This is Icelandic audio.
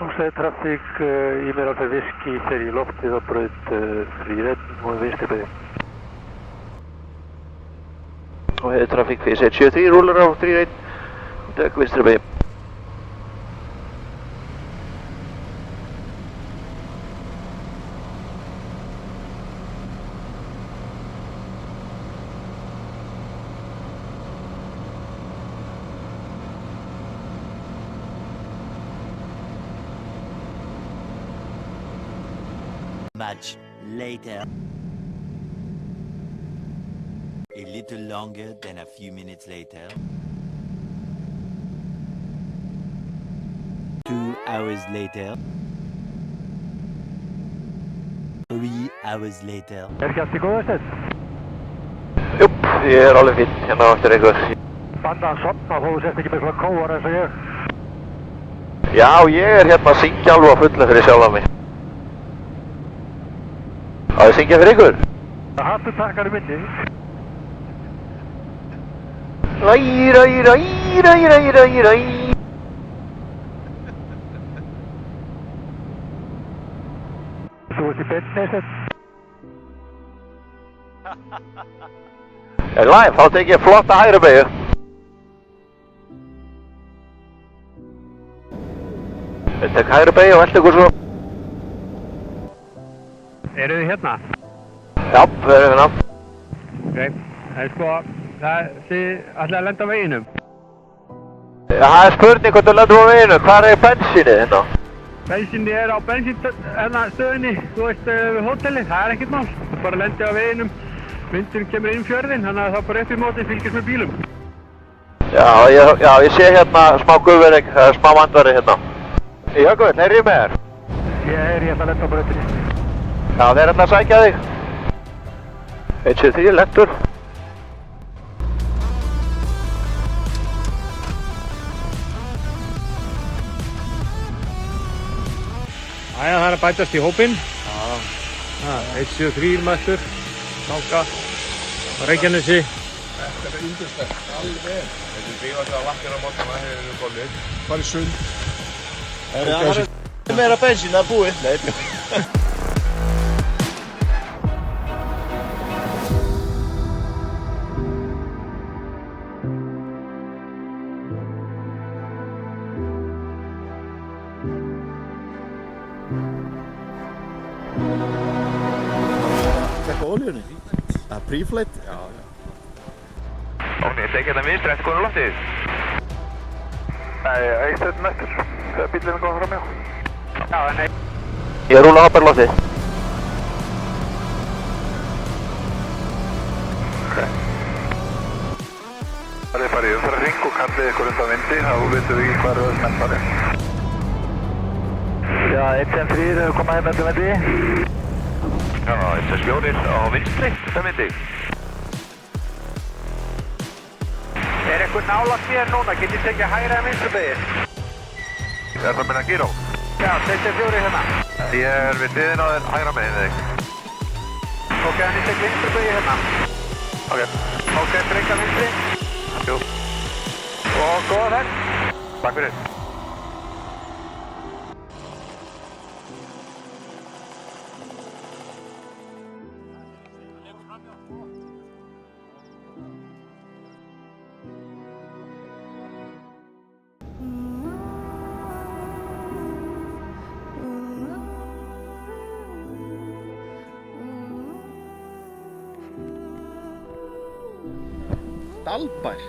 Fortungsleið trafík, mér alveg viski fer í loftið á braut 31 og vinstri beygju. Og hefur trafík fyrir 73, rúlar á 31, dögg vinstri beygju. Much later. A little longer than a few minutes later. 2 hours later. 3 hours later. Ekki allt í góðastæð? Júp, ég alveg fín hérna eftir einhver. Bandaðan sopna þó þú sést ekki með svona kóar eins og ég. Já, ég hérna að syngja alveg á fullu fyrir sjálf mig. Á ég syngja fyrir ykkur? Það hattu takkar í milli. Ræ. Þú ert í beinni þetta. Glæn, þá tek ég flotta hægri beygju. Ég tek hægri beygju og velta ykkur svo. Eru þið hérna? Já, við erum hérna. Ok, það sko, þið ætlaði að lenda á veginum. Já, það er spurning hvort þú lendur á veginu, hvað er bensínið hérna? Bensinni er á bensinstöðinni, þú veist, við hótelið, það er ekkert mál. Það er bara að lenda á veginum, vindurinn kemur inn fjörðin, þannig að það bara upp í móti fylgjast með bílum. Já, ég sé hérna smá guðverðing, smá vandværi hérna. Jökull, heyrðu með þér? Ég ætla að lenda á brautinni. Já, þeir ætla að sækja þig. 173, lentur. Æja, það er að bætast í hópinn. Já. 173 mættur, Tanka, á Reykjanesi. Þetta er yndislegt, alveg. Þetta er bílast að lakkina á mótana hefur við komið. Bara í sund. Það er meira bensín að búið. Nei. Tekka olíunni. Það er pre-flight. Já. Óni, ég tek hérna vinstri eftir konur loftið. Nei, 171 mættur, þegar bílinn er góð fram hjá. Já, nei. Ég rúla hoppar loftið. Það er bara í umferðarhring og kallið ykkur undan vindi, þá veitum við ekki hvað rauðs menn farið. Já, 173 hefur komað hérna undan vindi. Já, 174 á vinstri, undan vindi. Er eitthvað nálægt þér núna? Get ég tekið hægra eða vinstri beygir? Er það minna gíró? Já, 64 hérna. Ég er við hliðin á þér hægra meginn þig. Ok, en ég tek vinstri beygir hérna. Ok. Ok, breyka vinstri. Jú. Og góða þenn. Takk fyrir. Dalbær.